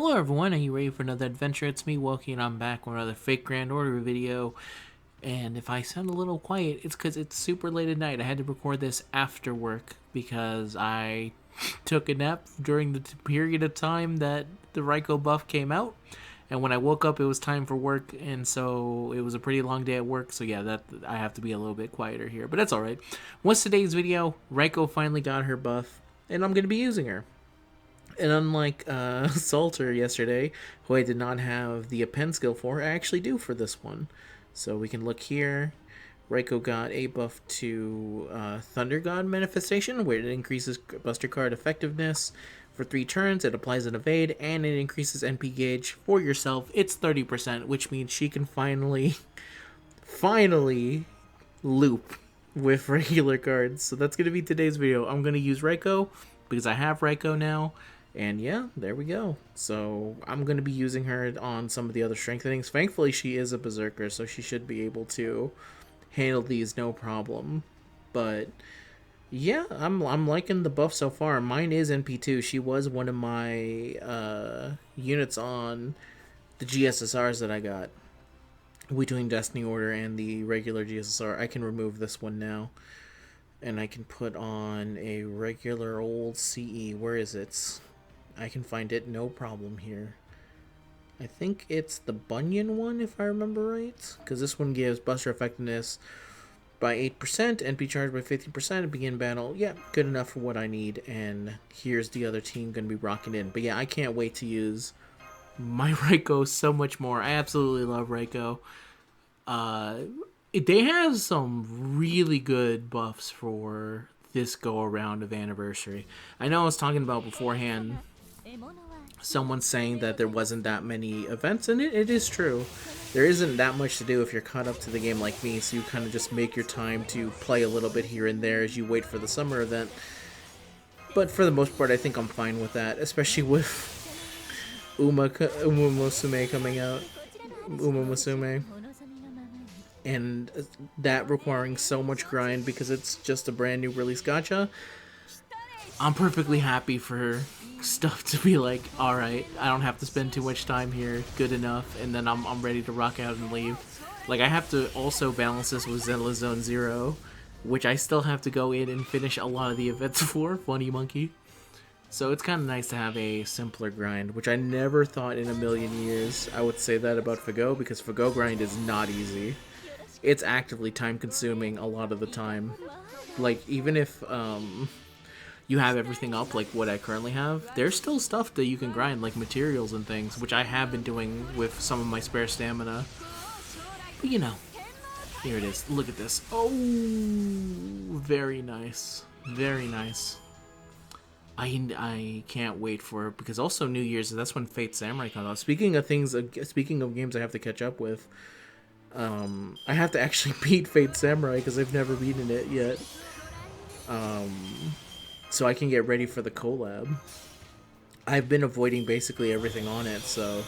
Hello everyone, are you ready for another adventure? It's me, Wokey, and I'm back with another fake Grand Order video. And if I sound a little quiet, it's because it's super late at night. I had to record this after work because I took a nap during the period of time that the Raikou buff came out. And when I woke up, it was time for work, and so it was a pretty long day at work. So yeah, that I have to be a little bit quieter here, but that's all right. What's today's video? Raikou finally got her buff, and I'm gonna be using her. And unlike Salter yesterday, who I did not have the append skill for, I actually do for this one. So we can look here. Raikou got a buff to Thunder God Manifestation, where it increases Buster Card effectiveness for 3 turns, it applies an evade, and it increases NP gauge for yourself. It's 30%, which means she can finally loop with regular cards. So that's going to be today's video. I'm going to use Raikou because I have Raikou now. And yeah, there we go. So I'm going to be using her on some of the other strengthenings. Thankfully, she is a Berserker, so she should be able to handle these no problem. But yeah, I'm liking the buff so far. Mine is NP2. She was one of my units on the GSSRs that I got between Destiny Order and the regular GSSR. I can remove this one now. And I can put on a regular old CE. Where is it? I can find it, no problem here. I think it's the Bunyan one, if I remember right. Because this one gives Buster Effectiveness by 8%, NP charge by 15%, and begin battle. Yeah, good enough for what I need. And here's the other team going to be rocking in. But yeah, I can't wait to use my Raikou so much more. I absolutely love Raikou. They have some really good buffs for this go-around of Anniversary. I know I was talking about beforehand someone saying that there wasn't that many events, and it is true. There isn't that much to do if you're caught up to the game like me, so you kind of just make your time to play a little bit here and there as you wait for the summer event. But for the most part, I think I'm fine with that, especially with Uma Musume coming out. Uma Musume. And that requiring so much grind because it's just a brand new release gacha. I'm perfectly happy for stuff to be like, alright, I don't have to spend too much time here, good enough, and then I'm ready to rock out and leave. Like, I have to also balance this with Zenless Zone Zero, which I still have to go in and finish a lot of the events for, Funny Monkey. So it's kind of nice to have a simpler grind, which I never thought in a million years I would say that about FGO, because FGO grind is not easy. It's actively time-consuming a lot of the time. Like, even if you have everything up, like what I currently have, there's still stuff that you can grind, like materials and things, which I have been doing with some of my spare stamina. But you know, here it is. Look at this. Oh, very nice. Very nice. I can't wait for it, because also New Year's, that's when Fate Samurai comes out. Speaking of games I have to catch up with, I have to actually beat Fate Samurai because I've never beaten it yet. So I can get ready for the collab. I've been avoiding basically everything on it, so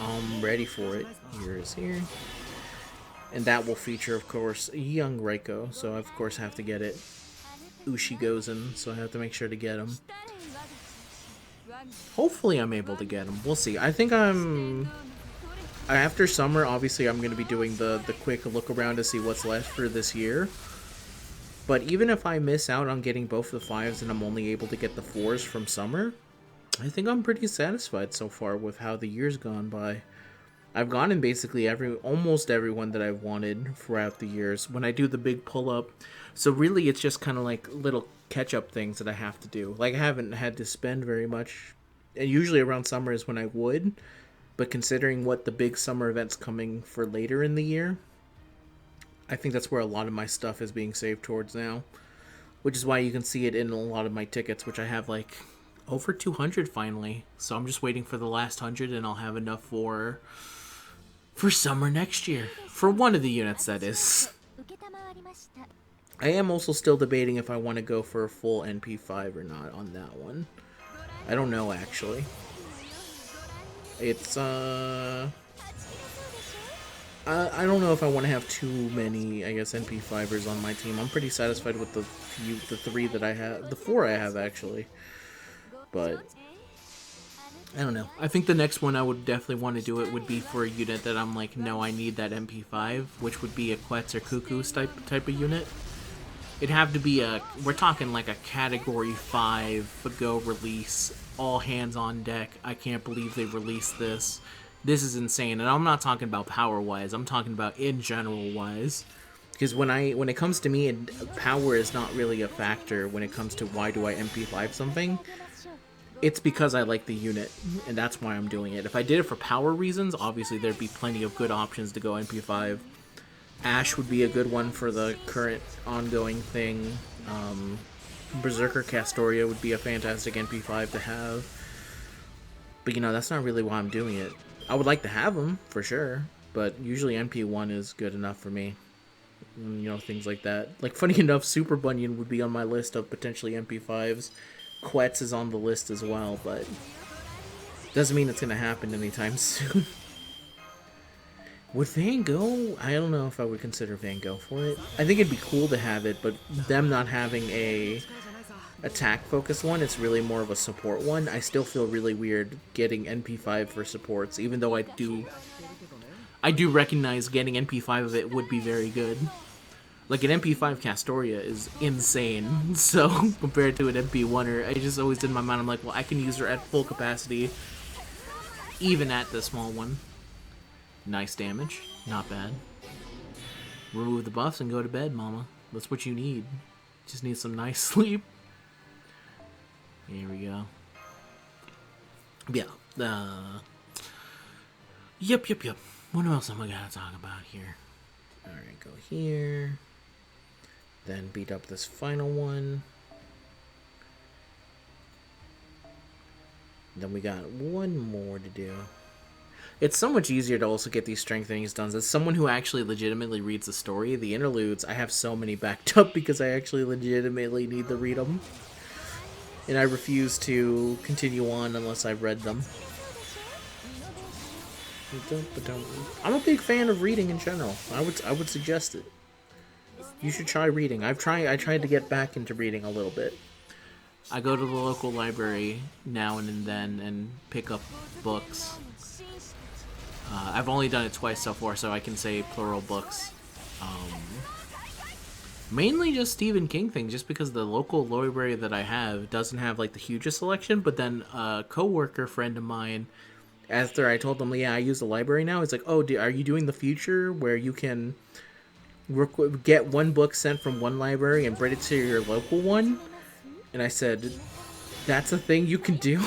I'm ready for it. Here is here. And that will feature, of course, young Raikou, so I, of course, have to get it. Ushi goes in, so I have to make sure to get him. Hopefully I'm able to get him. We'll see. I think after summer, obviously, I'm going to be doing the quick look around to see what's left for this year. But even if I miss out on getting both the 5s and I'm only able to get the 4s from summer, I think I'm pretty satisfied so far with how the year's gone by. I've gotten basically almost everyone that I've wanted throughout the years when I do the big pull-up. So really, it's just kind of like little catch-up things that I have to do. Like, I haven't had to spend very much. And usually around summer is when I would. But considering what the big summer events coming for later in the year, I think that's where a lot of my stuff is being saved towards now. Which is why you can see it in a lot of my tickets, which I have like over 200 finally. So I'm just waiting for the last 100 and I'll have enough for summer next year. For one of the units, that is. I am also still debating if I want to go for a full NP5 or not on that one. I don't know, actually. It's, I don't know if I want to have too many, I guess, NP5ers on my team. I'm pretty satisfied with the 3 that I have, the 4 I have, actually. But I don't know. I think the next one I would definitely want to do it would be for a unit that I'm like, no, I need that MP5, which would be a Quetz or Cuckoo type of unit. It'd have to be we're talking like a Category 5 FGO release, all hands on deck. I can't believe they released this. This is insane, and I'm not talking about power-wise, I'm talking about in general-wise. Because when it comes to me, power is not really a factor when it comes to why do I MP5 something. It's because I like the unit, and that's why I'm doing it. If I did it for power reasons, obviously there'd be plenty of good options to go MP5. Ash would be a good one for the current ongoing thing. Berserker Castoria would be a fantastic MP5 to have. But, you know, that's not really why I'm doing it. I would like to have them, for sure. But usually MP1 is good enough for me. You know, things like that. Like, funny enough, Super Bunyan would be on my list of potentially MP5s. Quetz is on the list as well, but doesn't mean it's going to happen anytime soon. Would Van Gogh? I don't know if I would consider Van Gogh for it. I think it'd be cool to have it, but them not having a attack focus one, it's really more of a support one. I still feel really weird getting NP5 for supports, even though I do recognize getting NP5 of it would be very good. Like, an MP5 Castoria is insane, so compared to an MP1er, I just always did in my mind, I'm like, well, I can use her at full capacity, even at the small one. Nice damage, not bad. Remove the buffs and go to bed, mama. That's what you need. Just need some nice sleep. Here we go. Yeah, Yep. What else am I gonna talk about here? Alright, go here. Then beat up this final one. Then we got one more to do. It's so much easier to also get these strengthenings done. As someone who actually legitimately reads the story, the interludes, I have so many backed up because I actually legitimately need to read them. And I refuse to continue on unless I've read them. I'm a big fan of reading in general. I would suggest it. You should try reading. I tried to get back into reading a little bit. I go to the local library now and then and pick up books. I've only done it twice so far, so I can say plural books. Mainly just Stephen King things, just because the local library that I have doesn't have like the hugest selection. But then a coworker friend of mine, after I told them, yeah, I use the library now, he's like, oh, are you doing the future where you can get one book sent from one library and bring it to your local one? And I said, that's a thing you can do?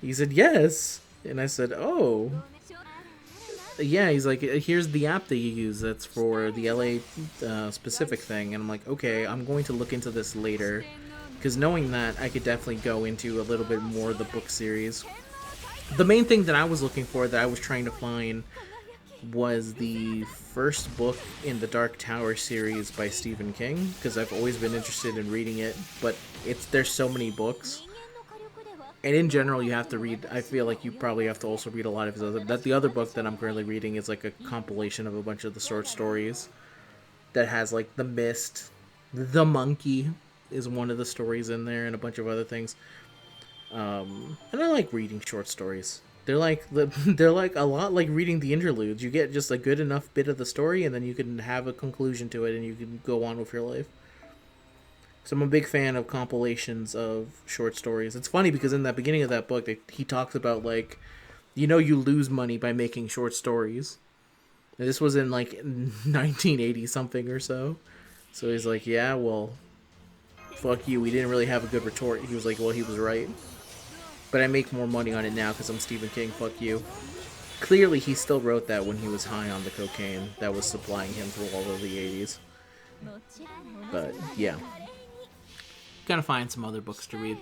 He said, yes. And I said, oh. Yeah, he's like, here's the app that you use that's for the LA specific thing. And I'm like, okay, I'm going to look into this later. Because knowing that, I could definitely go into a little bit more of the book series. The main thing that I was looking for, that I was trying to find, was the first book in the Dark Tower series by Stephen King. Because I've always been interested in reading it, but there's so many books. And in general, you have to read, I feel like you probably have to also read a lot of his other, the other book that I'm currently reading is like a compilation of a bunch of the short stories that has like The Mist, The Monkey is one of the stories in there, and a bunch of other things. And I like reading short stories. They're like a lot like reading the interludes. You get just a good enough bit of the story, and then you can have a conclusion to it, and you can go on with your life. So I'm a big fan of compilations of short stories. It's funny because in the beginning of that book, he talks about, like, you lose money by making short stories. And this was in, like, 1980-something or so. So he's like, yeah, well, fuck you. We didn't really have a good retort. He was like, well, he was right. But I make more money on it now because I'm Stephen King. Fuck you. Clearly, he still wrote that when he was high on the cocaine that was supplying him through all of the 80s. But, yeah. Gotta find some other books to read.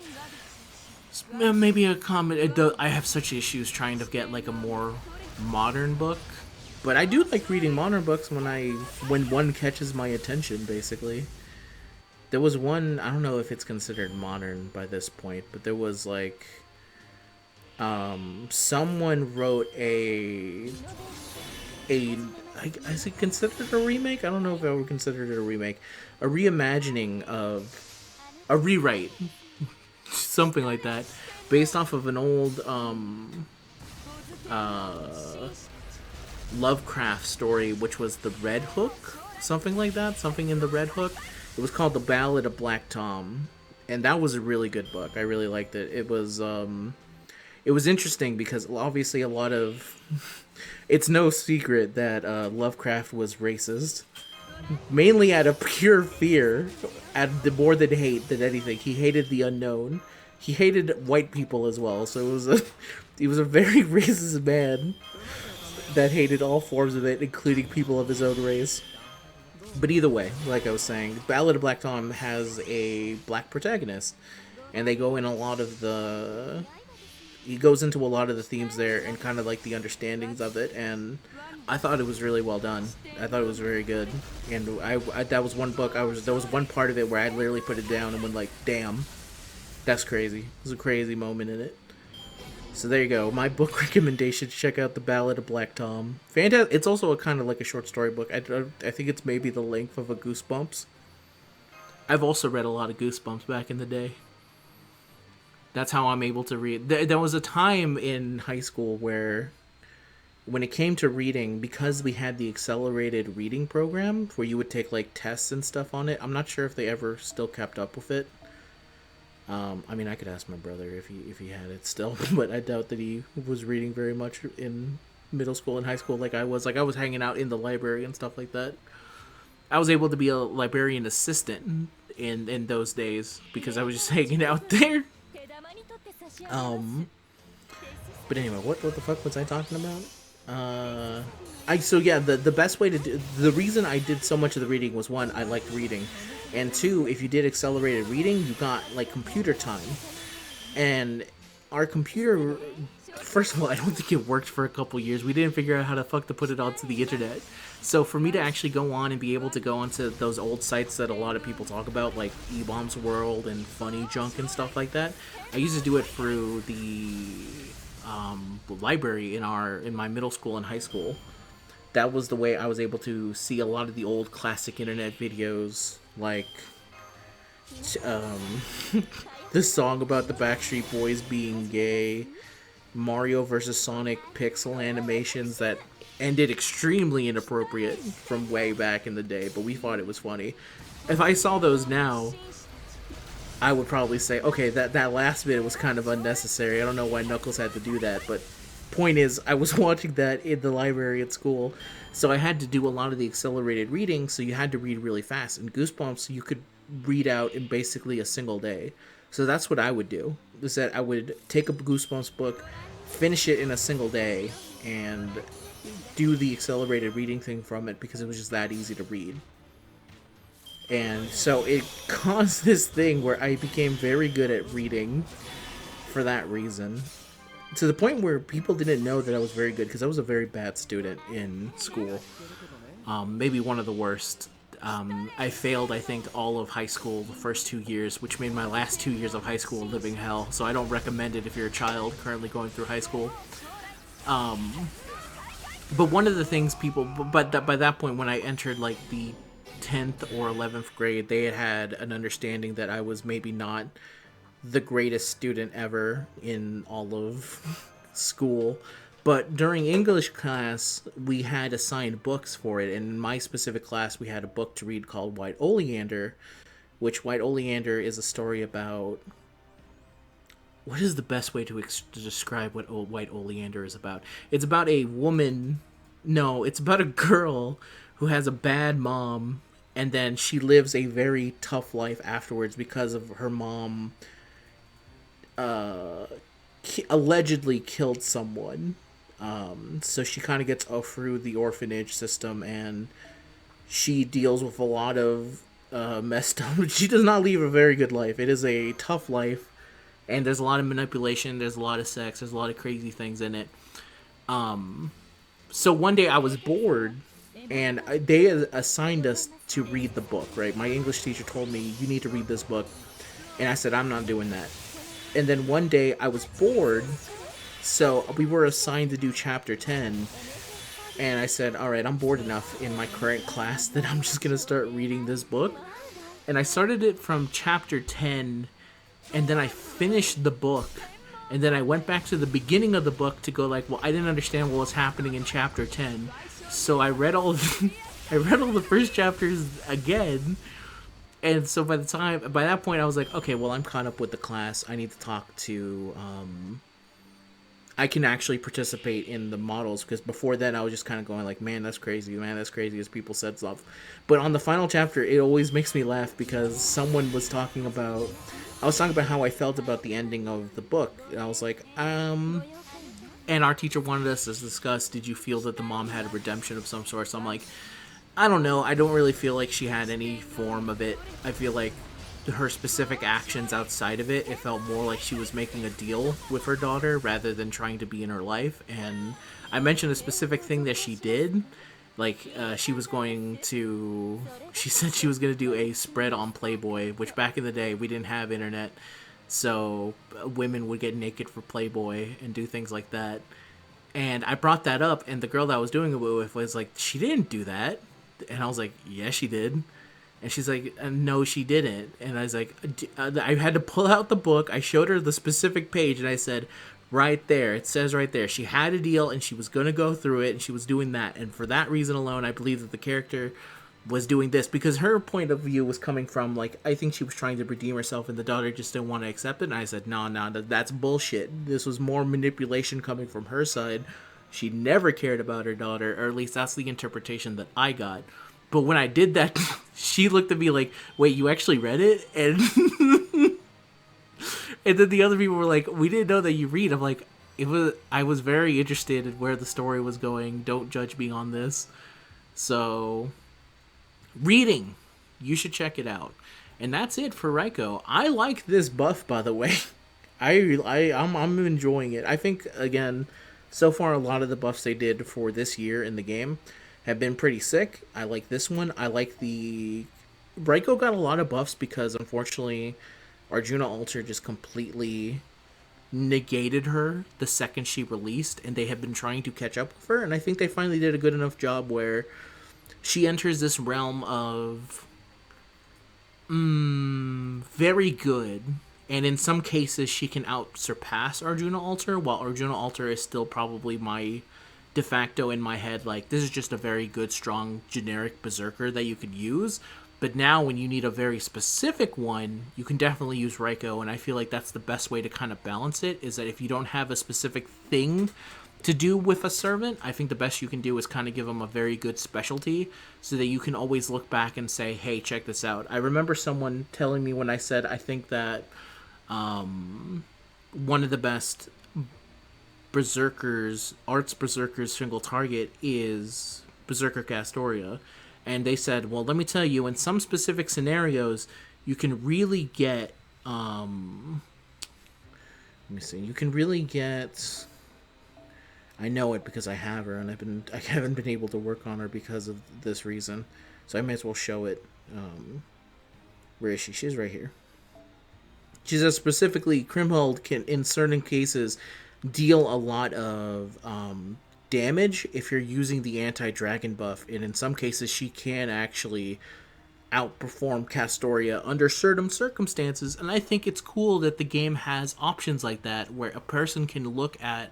Maybe a comment. I have such issues trying to get like a more modern book, but I do like reading modern books when one catches my attention. Basically, there was one, I don't know if it's considered modern by this point, but there was like someone wrote is it considered a remake? I don't know if I would consider it a remake, a reimagining of. A rewrite, something like that, based off of an old Lovecraft story, which was the Red Hook, something like that, something in the Red Hook. It was called The Ballad of Black Tom, and that was a really good book. I really liked it. It was interesting because obviously a lot of it's no secret that Lovecraft was racist, mainly out of pure fear, at the more than hate than anything. He hated the unknown. He hated white people as well. So he was a very racist man that hated all forms of it, including people of his own race. But either way, like I was saying, Ballad of Black Tom has a black protagonist, and they go in a lot of the. He goes into a lot of the themes there and kind of like the understandings of it, and I thought it was really well done. I thought it was very good, and I that was one book there was one part of it where I literally put it down and went like, damn, that's crazy. It was a crazy moment in it. So there you go. My book recommendation. Check out The Ballad of Black Tom. Fantastic. It's also a kind of like a short story book. I think it's maybe the length of a Goosebumps. I've also read a lot of Goosebumps back in the day. That's how I'm able to read. There was a time in high school where, when it came to reading, because we had the accelerated reading program where you would take like tests and stuff on it. I'm not sure if they ever still kept up with it. I mean, I could ask my brother if he had it still, but I doubt that he was reading very much in middle school and high school like I was. Like, I was hanging out in the library and stuff like that. I was able to be a librarian assistant in those days because I was just hanging out there. But anyway, what the fuck was I talking about? The best way to do the reason I did so much of the reading was, one, I liked reading. And two, if you did accelerated reading, you got, like, computer time. And our computer, first of all, I don't think it worked for a couple years. We didn't figure out how the fuck to put it onto the internet. So for me to actually go on and be able to go onto those old sites that a lot of people talk about, like eBaum's World and Funny Junk and stuff like that, I used to do it through the library in my middle school and high school. That was the way I was able to see a lot of the old classic internet videos, like this song about the Backstreet Boys being gay, Mario vs. Sonic pixel animations that ended extremely inappropriate from way back in the day, but we thought it was funny. If I saw those now, I would probably say, okay, that last bit was kind of unnecessary. I don't know why Knuckles had to do that, but point is, I was watching that in the library at school, so I had to do a lot of the accelerated reading, so you had to read really fast. And Goosebumps, you could read out in basically a single day. So that's what I would do, is that I would take a Goosebumps book, finish it in a single day, and do the accelerated reading thing from it because it was just that easy to read. And so it caused this thing where I became very good at reading for that reason. To the point where people didn't know that I was very good because I was a very bad student in school. Maybe one of the worst. I failed, I think, all of high school the first 2 years, which made my last 2 years of high school a living hell. So I don't recommend it if you're a child currently going through high school. But one of the things but by that point, when I entered like the 10th or 11th grade, they had an understanding that I was maybe not the greatest student ever in all of school. But during English class, we had assigned books for it. And in my specific class, we had a book to read called White Oleander, which White Oleander is a story about... What is the best way to describe what White Oleander is about? It's about a woman... No, it's about a girl who has a bad mom, and then she lives a very tough life afterwards because of her mom allegedly killed someone. So she kind of gets through the orphanage system, and she deals with a lot of messed up... She does not leave a very good life. It is a tough life. And there's a lot of manipulation, there's a lot of sex, there's a lot of crazy things in it. So one day I was bored, and they assigned us to read the book, right? My English teacher told me, you need to read this book. And I said, I'm not doing that. And then one day I was bored, so we were assigned to do chapter 10. And I said, alright, I'm bored enough in my current class that I'm just going to start reading this book. And I started it from chapter 10, and then I finished the book, And then I went back to the beginning of the book to go like, well, I didn't understand what was happening in chapter 10. So I read all I read all the first chapters again. And so by that point I was like, okay, well, I'm caught up with the class. I need to talk to I can actually participate in the models, because before then I was just kind of going like, man, that's crazy, as people said stuff. But on the final chapter, it always makes me laugh because someone was talking about, I was talking about how I felt about the ending of the book. And I was like, and our teacher wanted us to discuss, did you feel that the mom had a redemption of some sort? So I'm like, I don't know. I don't really feel like she had any form of it. I feel like her specific actions outside of it felt more like she was making a deal with her daughter rather than trying to be in her life. And I mentioned a specific thing that she did, like she said she was going to do a spread on Playboy, which back in the day we didn't have internet, so women would get naked for Playboy and do things like that. And I brought that up, and the girl that I was doing it with was like, she didn't do that. And I was like, yeah, she did. And she's like, no, she didn't. And I was like, I had to pull out the book. I showed her the specific page, and I said, right there, it says right there, she had a deal, and she was going to go through it, and she was doing that. And for that reason alone, I believe that the character was doing this, because her point of view was coming from, like, I think she was trying to redeem herself, and the daughter just didn't want to accept it. And I said, no, that's bullshit. This was more manipulation coming from her side. She never cared about her daughter, or at least that's the interpretation that I got. But when I did that, she looked at me like, wait, you actually read it? And and then the other people were like, we didn't know that you read. I'm like, I was very interested in where the story was going. Don't judge me on this. So, reading. You should check it out. And that's it for Raikou. I like this buff, by the way. I'm enjoying it. I think, again, so far a lot of the buffs they did for this year in the game have been pretty sick. I like this one. I like the... Raikou got a lot of buffs because, unfortunately, Arjuna Alter just completely negated her the second she released, and they have been trying to catch up with her, and I think they finally did a good enough job where she enters this realm of very good, and in some cases she can out-surpass Arjuna Alter, while Arjuna Alter is still probably my de facto in my head, like, this is just a very good, strong, generic berserker that you could use. But now when you need a very specific one, you can definitely use Raikou, and I feel like that's the best way to kind of balance it, is that if you don't have a specific thing to do with a servant, I think the best you can do is kind of give them a very good specialty so that you can always look back and say, hey, check this out. I remember someone telling me when I said I think that one of the best arts berserkers single target is Berserker Castoria. And they said, well, let me tell you, in some specific scenarios, you can really get, let me see, you can really get, I know it because I have her, and I haven't been able to work on her because of this reason. So I may as well show it. Where is she? She's right here. She says specifically, Krimhild can, in certain cases, deal a lot of damage if you're using the anti-dragon buff, and in some cases she can actually outperform Castoria under certain circumstances. And I think it's cool that the game has options like that, where a person can look at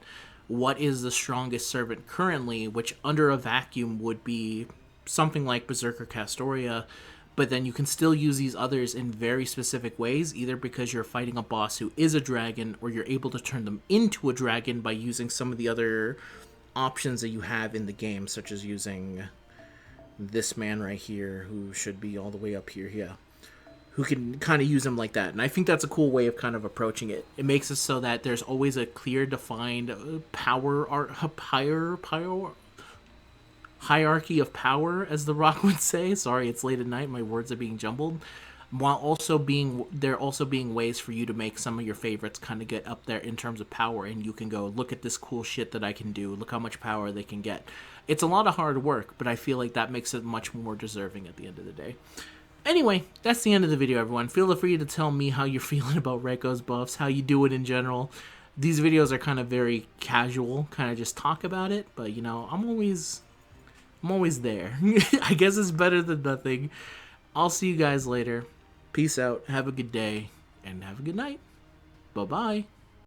what is the strongest servant currently, which under a vacuum would be something like Berserker Castoria, but then you can still use these others in very specific ways, either because you're fighting a boss who is a dragon, or you're able to turn them into a dragon by using some of the other options that you have in the game, such as using this man right here, who should be all the way up here, yeah, who can kind of use them like that. And I think that's a cool way of kind of approaching it. It makes it so that there's always a clear, defined hierarchy of power, as The Rock would say. Sorry, it's late at night, my words are being jumbled. While also being ways for you to make some of your favorites kind of get up there in terms of power, and you can go, look at this cool shit that I can do, look how much power they can get. It's a lot of hard work, but I feel like that makes it much more deserving at the end of the day. Anyway, that's the end of the video, everyone. Feel free to tell me how you're feeling about Raikou's buffs, how you do it in general. These videos are kind of very casual, kind of just talk about it, but you know, I'm always there. I guess it's better than nothing. I'll see you guys later. Peace out, have a good day, and have a good night. Bye-bye.